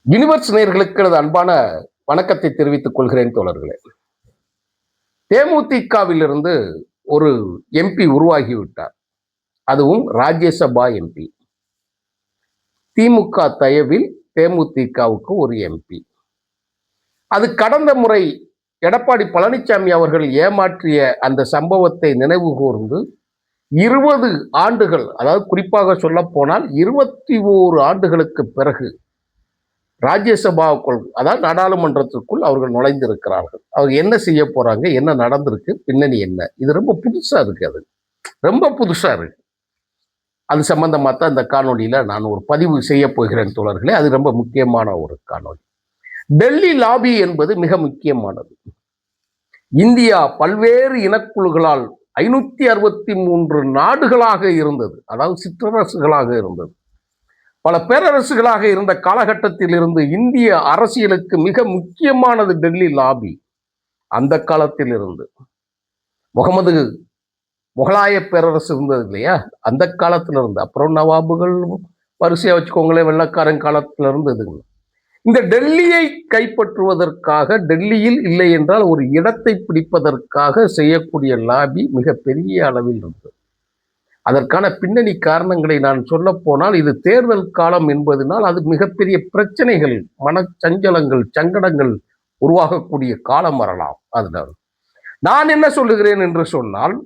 Universe நேயர்களுக்கு எனது அன்பான வணக்கத்தை தெரிவித்துக் கொள்கிறேன் தோழர்களே. தேமுதிகவிலிருந்து ஒரு எம்பி உருவாகிவிட்டார். அதுவும் ராஜ்யசபா எம்பி. திமுக தயவில் தேமுதிகவுக்கு ஒரு எம்பி. அது கடந்த முறை எடப்பாடி பழனிசாமி அவர்கள் ஏமாற்றிய அந்த சம்பவத்தை நினைவு கூர்ந்து 20 ஆண்டுகள், அதாவது குறிப்பாக சொல்ல போனால் 21 ஆண்டுகளுக்கு பிறகு ராஜ்யசபாவுக்குள், அதாவது நாடாளுமன்றத்திற்குள் அவர்கள் நுழைந்திருக்கிறார்கள். அவங்க என்ன செய்ய போறாங்க, என்ன நடந்திருக்கு, பின்னணி என்ன, இது ரொம்ப புதுசா இருக்கு. அது ரொம்ப புதுசா இருக்கு. அது சம்பந்தமா தான் இந்த காணொலியில நான் ஒரு பதிவு செய்ய போகிறேன் தோழர்களே. அது ரொம்ப முக்கியமான ஒரு காணொலி. டெல்லி லாபி என்பது மிக முக்கியமானது. இந்தியா பல்வேறு இனக்குழுக்களால் 563 நாடுகளாக இருந்தது, அதாவது சிற்றரசுகளாக இருந்தது. பல பேரரசுகளாக இருந்த காலகட்டத்தில் இருந்து இந்திய அரசியலுக்கு மிக முக்கியமானது டெல்லி லாபி. அந்த காலத்தில் இருந்து முகலாய பேரரசு இருந்தது இல்லையா, அந்த காலத்துல இருந்து, அப்புறம் நவாபுகள் வரிசையா வச்சுக்கோங்களேன், வெள்ளக்காரன் காலத்துல இருந்தது. இந்த டெல்லியை கைப்பற்றுவதற்காக, டெல்லியில் இல்லை என்றால் ஒரு இடத்தை பிடிப்பதற்காக செய்யக்கூடிய லாபி மிக பெரிய அளவில் இருந்தது. அதற்கான பின்னணி காரணங்களை நான் சொல்ல போனால், இது தேர்தல் காலம் என்பதனால் அது மிகப்பெரிய பிரச்சனைகள், மனச்சஞ்சலங்கள், சங்கடங்கள் உருவாகக்கூடிய காலம் வரலாம். அதனால் நான் என்ன சொல்லுகிறேன் என்று சொன்னால்,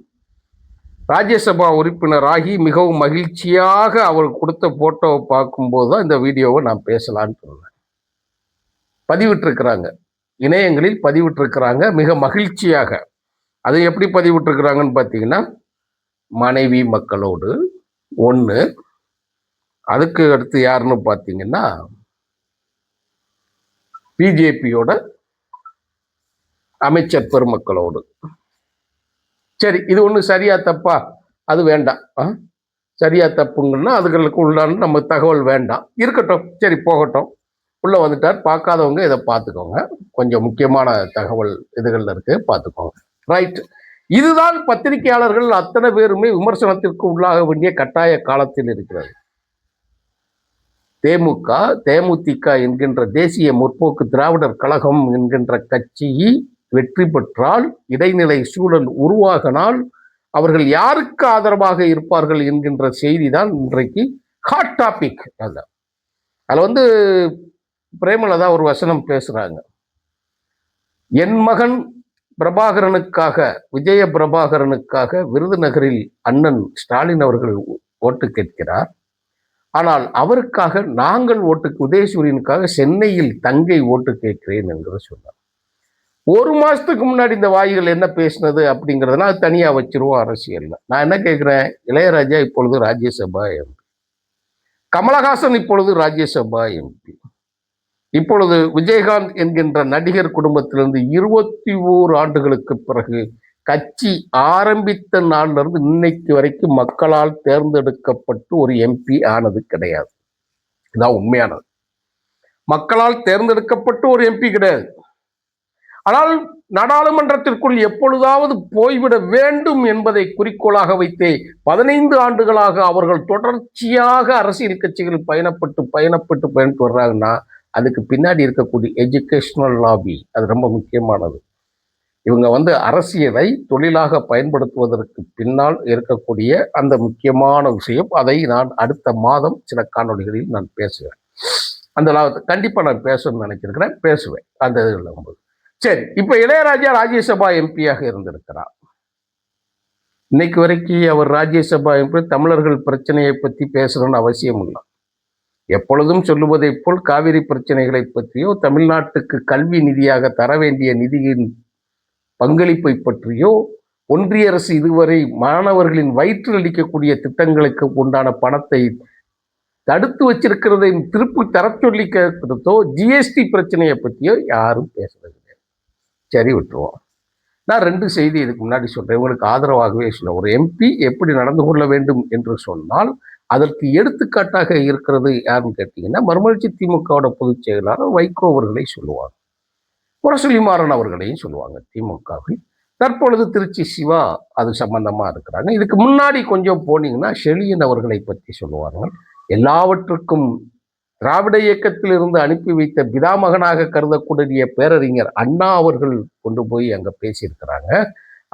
ராஜ்யசபா உறுப்பினராகி மிகவும் மகிழ்ச்சியாக அவர் கொடுத்த போட்டோவை பார்க்கும்போது தான் இந்த வீடியோவை நான் பேசலான்னு சொன்னேன். பதிவிட்டிருக்கிறாங்க, இணையங்களில் பதிவிட்டிருக்கிறாங்க, மிக மகிழ்ச்சியாக. அதை எப்படி பதிவிட்டிருக்கிறாங்கன்னு பார்த்தீங்கன்னா, மனைவி மக்களோடு ஒன்று, அதுக்கு அடுத்து யாருன்னு பார்த்தீங்கன்னா பிஜேபியோட அமைச்சர் பெருமக்களோடு. சரி, இது ஒன்று சரியா தப்பா? அது வேண்டாம். சரியா தப்புங்கன்னா அதுகளுக்கு உள்ளான்னு நம்ம தகவல் வேண்டாம், இருக்கட்டும். சரி, போகட்டும். உள்ள வந்துட்டார், பார்க்காதவங்க இதை பார்த்துக்கோங்க. கொஞ்சம் முக்கியமான தகவல் இதுகள்ல இருக்கு, பார்த்துக்கோங்க. ரைட். இதுதான் பத்திரிகையாளர்கள் அத்தனை பேருமே விமர்சனத்திற்கு உள்ளாக வேண்டிய கட்டாய காலத்தில் இருக்கிறது. தேமுதிக என்கின்ற தேசிய முற்போக்கு திராவிடர் கழகம் என்கின்ற கட்சி வெற்றி பெற்றால், இடைநிலை சூழல் உருவாகினால் அவர்கள் யாருக்கு ஆதரவாக இருப்பார்கள் என்கின்ற செய்தி தான் இன்றைக்கு ஹாட் டாபிக். அதுல பிரேமலதா ஒரு வசனம் பேசுறாங்க. என் மகன் பிரபாகரனுக்காக, விஜய பிரபாகரனுக்காக விருதுநகரில் அண்ணன் ஸ்டாலின் அவர்கள் ஓட்டு கேட்கிறார். ஆனால் அவருக்காக நாங்கள் உதயசூரியனுக்காக சென்னையில் தங்கை ஓட்டு கேட்கிறேன் என்று சொன்னார். ஒரு மாசத்துக்கு முன்னாடி இந்த வாய்கள் என்ன பேசினது அப்படிங்கிறதுனா தனியா வச்சிருவோம் அரசியல்ல. நான் என்ன கேட்கிறேன், இளையராஜா இப்பொழுது ராஜ்யசபா எம்பி, கமலஹாசன் இப்பொழுது ராஜ்யசபா எம்பி, இப்பொழுது விஜயகாந்த் என்கின்ற நடிகர் குடும்பத்திலிருந்து 21 ஆண்டுகளுக்கு பிறகு கட்சி ஆரம்பித்த நாள்ல இருந்து இன்னைக்கு வரைக்கும் மக்களால் தேர்ந்தெடுக்கப்பட்டு ஒரு எம்பி ஆனது கிடையாது. இதான் உண்மையானது. மக்களால் தேர்ந்தெடுக்கப்பட்டு ஒரு எம்பி கிடையாது. ஆனால் நாடாளுமன்றத்திற்குள் எப்பொழுதாவது போய்விட வேண்டும் என்பதை குறிக்கோளாக வைத்தே 15 ஆண்டுகளாக அவர்கள் தொடர்ச்சியாக அரசியல் கட்சிகள் பயணப்பட்டு வர்றாங்கன்னா, அதுக்கு பின்னாடி இருக்கக்கூடிய எஜுகேஷனல் லாபி அது ரொம்ப முக்கியமானது. இவங்க அரசியலை தொழிலாக பயன்படுத்துவதற்கு பின்னால் இருக்கக்கூடிய அந்த முக்கியமான விஷயம். அதை நான் அடுத்த மாதம் சில காணொலிகளில் நான் பேசுவேன். அந்த லாபத்தை கண்டிப்பா நான் பேசணும்னு நினைச்சிருக்கிறேன், பேசுவேன் அந்த இதில். சரி, இப்ப இளையராஜா ராஜ்யசபா எம்பியாக இருந்திருக்கிறார். இன்னைக்கு வரைக்கும் அவர் ராஜ்யசபா எம்பி. தமிழர்கள் பிரச்சனையை பற்றி பேசணும்னு அவசியம் இல்லை. எப்பொழுதும் சொல்லுவதை போல் காவிரி பிரச்சனைகளை பற்றியோ, தமிழ்நாட்டுக்கு கல்வி நிதியாக தர வேண்டிய நிதியின் பங்களிப்பை பற்றியோ, ஒன்றிய அரசு இதுவரை மாணவர்களின் வயிற்றில் அளிக்கக்கூடிய திட்டங்களுக்கு உண்டான பணத்தை தடுத்து வச்சிருக்கிறதை திருப்பி தர சொல்லி கேட்கிறதோ, ஜிஎஸ்டி பிரச்சனையை பற்றியோ யாரும் பேசுறது கிடையாது. சரி, விட்டுருவோம். நான் 2 செய்தி இதுக்கு முன்னாடி சொல்றேன், உங்களுக்கு ஆதரவாகவே சொல்ல. ஒரு எம்பி எப்படி நடந்து கொள்ள வேண்டும் என்று சொன்னால், அதற்கு எடுத்துக்காட்டாக இருக்கிறது யாருன்னு கேட்டீங்கன்னா, மறுமலர்ச்சி திமுகவோட பொதுச் செயலாளர் வைகோ அவர்களை சொல்லுவாங்க, முரசொலிமாறன் அவர்களையும் சொல்லுவாங்க திமுகவில். தற்பொழுது திருச்சி சிவா அது சம்பந்தமா இருக்கிறாங்க. இதுக்கு முன்னாடி கொஞ்சம் போனீங்கன்னா செழியன் அவர்களை பற்றி சொல்லுவார்கள். எல்லாவற்றுக்கும் திராவிட இயக்கத்தில் இருந்து அனுப்பி வைத்த பிதாமகனாக கருதக்கூடிய பேரறிஞர் அண்ணா அவர்கள் கொண்டு போய் அங்க பேசியிருக்கிறாங்க.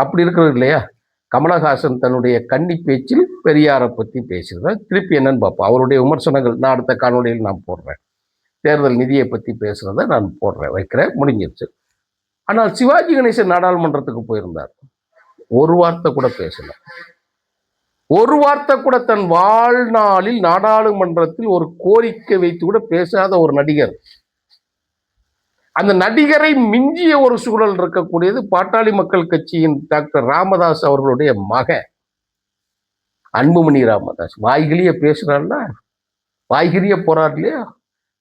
அப்படி இருக்கிறது இல்லையா? கமலஹாசன் தன்னுடைய கன்னி பேச்சில் பெரியாரை பத்தி பேசுகிறார். திருப்பி என்னன்னு பார்ப்போம். அவருடைய விமர்சனங்கள் நான் அடுத்த காணொலியில் நான் போடுறேன். தேர்தல் நிதியை பத்தி பேசுறத நான் போடுறேன், வைக்கிறேன், முடிஞ்சிருச்சு. ஆனால் சிவாஜி கணேசன் நாடாளுமன்றத்துக்கு போயிருந்தார். ஒரு வார்த்தை கூட பேசல. ஒரு வார்த்தை கூட தன் வாழ்நாளில் நாடாளுமன்றத்தில் ஒரு கோரிக்கை வைத்து கூட பேசாத ஒரு நடிகர். அந்த நடிகரை மிஞ்சிய ஒரு சூழல் இருக்கக்கூடியது பாட்டாளி மக்கள் கட்சியின் டாக்டர் ராமதாஸ் அவர்களுடைய மகன் அன்புமணி ராமதாஸ். வாய்கிலிய பேசுறாருல, வாய்கிலிய போறார் இல்லையா?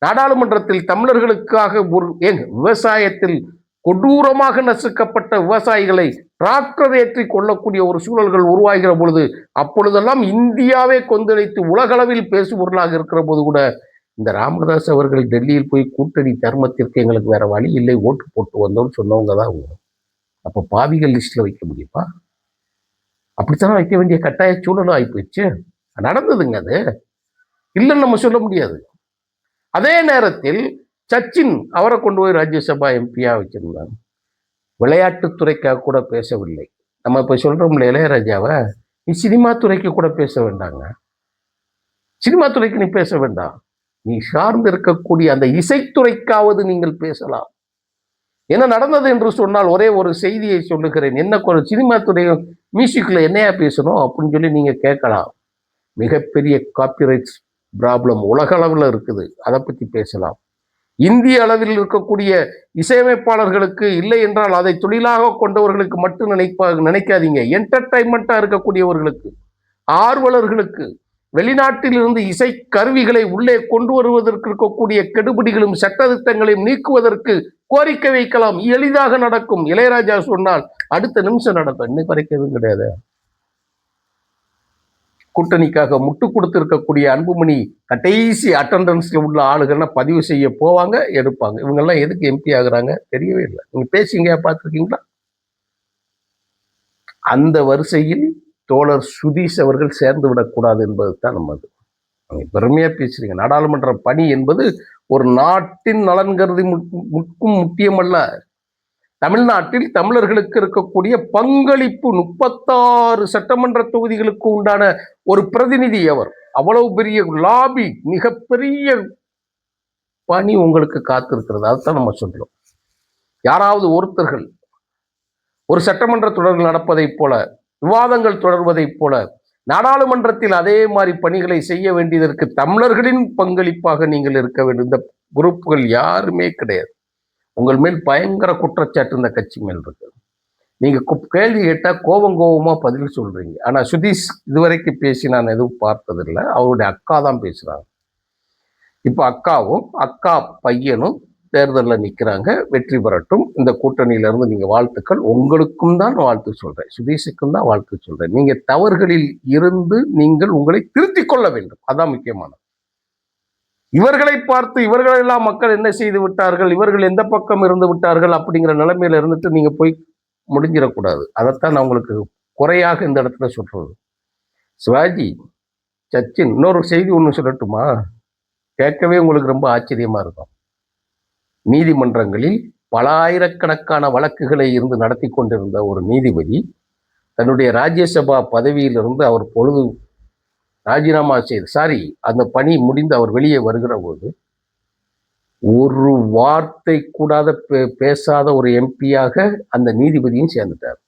நாடாளுமன்றத்தில் தமிழர்களுக்காக ஒரு விவசாயத்தில் கொடூரமாக நசுக்கப்பட்ட விவசாயிகளை டிராக்டர் ஏற்றி கொள்ளக்கூடிய ஒரு சூழல்கள் உருவாகிற பொழுது, அப்பொழுதெல்லாம் இந்தியாவே கொந்தளித்து உலகளவில் பேசுபொருளாக இருக்கிற போது கூட இந்த ராமதாஸ் அவர்கள் டெல்லியில் போய் கூட்டணி தர்மத்திற்கு எங்களுக்கு வேற வழி இல்லை, ஓட்டு போட்டு வந்தோம்னு சொன்னவங்க தான் அவங்க. அப்போ பாவிகள் லிஸ்ட்ல வைக்க முடியுமா? அப்படித்தானே வைக்க வேண்டிய கட்டாய சூழலும் ஆகி போயிடுச்சு. நடந்ததுங்க அது, இல்லைன்னு நம்ம சொல்ல முடியாது. அதே நேரத்தில் சச்சின் அவரை கொண்டு போய் ராஜ்யசபா எம்பியா வச்சிருந்தாங்க. விளையாட்டுத்துறைக்காக கூட பேசவில்லை. நம்ம இப்ப சொல்றோம்ல இளையராஜாவை, நீ சினிமா துறைக்கு கூட பேச வேண்டாங்க. சினிமா துறைக்கு நீ பேச வேண்டாம். நீ சார்ந்து இருக்கக்கூடிய அந்த இசைத்துறைக்காவது நீங்கள் பேசலாம். என்ன நடந்தது என்று சொன்னால் ஒரே ஒரு செய்தியை சொல்லுகிறேன். என்ன சினிமா துறை மியூசிக்ல என்னையா பேசணும் அப்படின்னு சொல்லி நீங்க கேட்கலாம். மிகப்பெரிய காப்பிரைட்ஸ் ப்ராப்ளம் உலக அளவில் இருக்குது. அதை பத்தி பேசலாம். இந்திய அளவில் இருக்கக்கூடிய இசையமைப்பாளர்களுக்கு இல்லை என்றால் அதை தொழிலாக கொண்டவர்களுக்கு மட்டும் நினைக்காதீங்க. என்டர்டைன்மெண்டா இருக்கக்கூடியவர்களுக்கு, ஆர்வலர்களுக்கு, வெளிநாட்டில் இருந்து இசை கருவிகளை உள்ளே கொண்டு வருவதற்கு இருக்கக்கூடிய கெடுபிடிகளும் சட்டத்திட்டங்களையும் நீக்குவதற்கு கோரிக்கை வைக்கலாம். எளிதாக நடக்கும். இளையராஜா சொன்னால் அடுத்த நிமிஷம் நடக்கும். இன்னைக்கு வரைக்கும் எதுவும் கிடையாது. கூட்டணிக்காக முட்டு கொடுத்திருக்கக்கூடிய அன்புமணி கடைசி அட்டண்டன்ஸ்ல உள்ள ஆளுகள்னா பதிவு செய்ய போவாங்க, எடுப்பாங்க. இவங்கெல்லாம் எதுக்கு எம்பி ஆகுறாங்க தெரியவே இல்லை. நீங்க பேசிங்க, பார்த்துருக்கீங்களா? அந்த வரிசையில் தோழர் சுதீஷ் அவர்கள் சேர்ந்து விடக்கூடாது என்பது தான் நம்மது. பெருமையா பேசுறீங்க. நாடாளுமன்ற பணி என்பது ஒரு நாட்டின் நலன் கருதி முக்கியமல்ல. தமிழ்நாட்டில் தமிழர்களுக்கு இருக்கக்கூடிய பங்களிப்பு 36 சட்டமன்ற தொகுதிகளுக்கு உண்டான ஒரு பிரதிநிதி அவர். அவ்வளவு பெரிய லாபி, மிகப்பெரிய பணி உங்களுக்கு காத்திருக்கிறது. அதுதான் நம்ம சொல்றோம். யாராவது ஒருத்தர்கள் ஒரு சட்டமன்ற தொடர்கள் நடப்பதைப் போல, விவாதங்கள் தொடர்வதைப் போல நாடாளுமன்றத்தில் அதே மாதிரி பணிகளை செய்ய வேண்டியதற்கு தமிழர்களின் பங்களிப்பாக நீங்கள் இருக்க வேண்டும். இந்த குரூப்புகள் யாருமே கிடையாது. உங்கள் மேல் பயங்கர குற்றச்சாட்டு இந்த கட்சி மேல் இருக்கு. நீங்க கேள்வி கேட்டா கோபமா பதில் சொல்றீங்க. ஆனா சுதீஷ் இதுவரைக்கும் பேசி நான் எதுவும் பார்த்ததில்லை. அவருடைய அக்கா தான் பேசுறாங்க. இப்ப அக்காவும் அக்கா பையனும் தேர்தலில் நிற்கிறாங்க. வெற்றி பெறட்டும். இந்த கூட்டணியில இருந்து நீங்க வாழ்த்துக்கள். உங்களுக்கும் தான் வாழ்த்து சொல்றேன், சுதீஷுக்கும் தான் வாழ்த்து சொல்றேன். நீங்க தவறுகளில் இருந்து நீங்கள் உங்களை திருத்திக் கொள்ள வேண்டும். அதான் முக்கியமானது. இவர்களை பார்த்து இவர்களெல்லாம் மக்கள் என்ன செய்து விட்டார்கள், இவர்கள் எந்த பக்கம் இருந்து விட்டார்கள் அப்படிங்கிற நிலைமையில இருந்துட்டு நீங்க போய் முடிஞ்சிடக்கூடாது. அதைத்தான் நான் உங்களுக்கு குறையாக இந்த இடத்துல சொல்றது. சிவாஜி, சச்சின், இன்னொரு செய்தி ஒன்று சொல்லட்டுமா? கேட்கவே உங்களுக்கு ரொம்ப ஆச்சரியமா இருக்கும். நீதிமன்றங்களில் பல ஆயிரக்கணக்கான வழக்குகளை இருந்து நடத்தி கொண்டிருந்த ஒரு நீதிபதி தன்னுடைய ராஜ்யசபா பதவியிலிருந்து அவர் பொழுது ராஜினாமா செய்து அந்த பணி முடிந்து அவர் வெளியே வருகிற போது ஒரு வார்த்தை கூடாத பேசாத ஒரு எம்பியாக அந்த நீதிபதியும் சேர்ந்துட்டார்.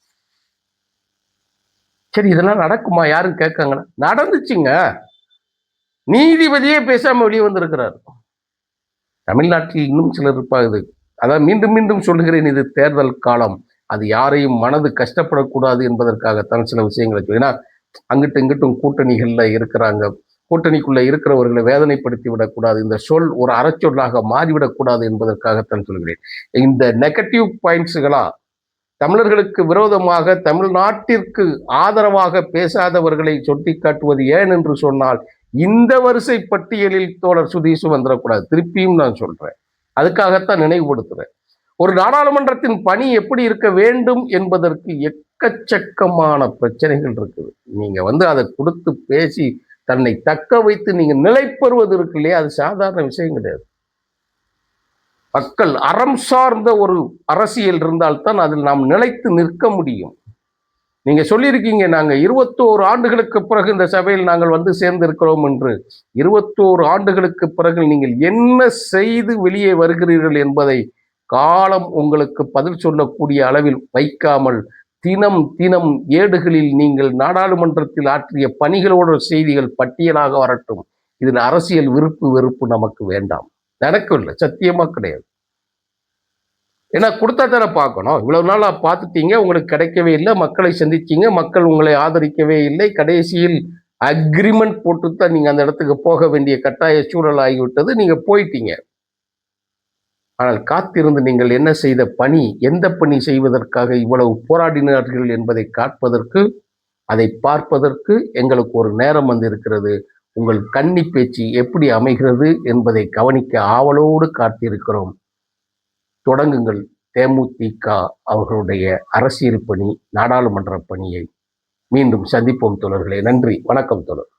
சரி, இதெல்லாம் நடக்குமா? யாரும் கேட்காங்க? நடந்துச்சுங்க. நீதிபதியே பேசாம வெளியே வந்திருக்கிறார். தமிழ்நாட்டில் இன்னும் சிலர் இருப்பாங்க. அதான் மீண்டும் மீண்டும் சொல்லுகிறேன், இது தேர்தல் காலம். அது யாரையும் மனது கஷ்டப்படக்கூடாது என்பதற்காகத்தான் சில விஷயங்களை ஏன்னா அங்கிட்டும் இங்கிட்டும் கூட்டணிகள்ல இருக்கிறாங்க. கூட்டணிக்குள்ள இருக்கிறவர்களை வேதனைப்படுத்தி விடக்கூடாது, இந்த சொல் ஒரு அறச்சொல்லாக மாறிவிடக்கூடாது என்பதற்காகத்தான் சொல்கிறேன். இந்த நெகட்டிவ் பாயிண்ட்ஸுகளா தமிழர்களுக்கு விரோதமாக தமிழ்நாட்டிற்கு ஆதரவாக பேசாதவர்களை சுட்டி காட்டுவது ஏன் என்று சொன்னால் இந்த வரிசை பட்டியலில் தோழர் சுதீஷ் வந்துடக்கூடாது. திருப்பியும் நான் சொல்றேன், அதுக்காகத்தான் நினைவுபடுத்துறேன். ஒரு நாடாளுமன்றத்தின் பணி எப்படி இருக்க வேண்டும் என்பதற்கு எக்கச்சக்கமான பிரச்சனைகள் இருக்குது. நீங்க அதை கொடுத்து பேசி தன்னை தக்க வைத்து நீங்க நிலைப்பெறுவது இருக்கு இல்லையா, அது சாதாரண விஷயம் கிடையாது. மக்கள் அறம் சார்ந்த ஒரு அரசியல் இருந்தால்தான் அதில் நாம் நிலைத்து நிற்க முடியும். நீங்க சொல்லியிருக்கீங்க, நாங்க 21 ஆண்டுகளுக்கு பிறகு இந்த சபையில் நாங்கள் வந்து சேர்ந்திருக்கிறோம் என்று. 21 ஆண்டுகளுக்கு பிறகு நீங்கள் என்ன செய்து வெளியே வருகிறீர்கள் என்பதை காலம் உங்களுக்கு பதில் சொல்லக்கூடிய அளவில் வைக்காமல், தினம் தினம் ஏடுகளில் நீங்கள் நாடாளுமன்றத்தில் ஆற்றிய பணிகளோட செய்திகள் பட்டியலாக வரட்டும். இதில் அரசியல் விருப்பு வெறுப்பு நமக்கு வேண்டாம். நடக்கவில்லை, சத்தியமா கிடையாது. ஏன்னா கொடுத்தா தானே பார்க்கணும். இவ்வளவு நாளா பார்த்துட்டீங்க, உங்களுக்கு கிடைக்கவே இல்லை, மக்களை சந்திச்சீங்க, மக்கள் உங்களை ஆதரிக்கவே இல்லை, கடைசியில் அக்ரிமெண்ட் போட்டுத்தான் நீங்க அந்த இடத்துக்கு போக வேண்டிய கட்டாய சூழல் ஆகிவிட்டது, நீங்க போயிட்டீங்க. ஆனால் காத்திருந்து நீங்கள் என்ன செய்த பணி, எந்த பணி செய்வதற்காக இவ்வளவு போராடினார்கள் என்பதை காட்பதற்கு, அதை பார்ப்பதற்கு எங்களுக்கு ஒரு நேரம் வந்திருக்கிறது. உங்கள் கன்னி பேச்சு எப்படி அமைகிறது என்பதை கவனிக்க ஆவலோடு காத்திருக்கிறோம். தொடங்குங்கள் தேமுதிக அவர்களுடைய அரசியல் பணி, நாடாளுமன்ற பணியை. மீண்டும் சந்திப்போம் தோழர்களே. நன்றி, வணக்கம் தோழர்.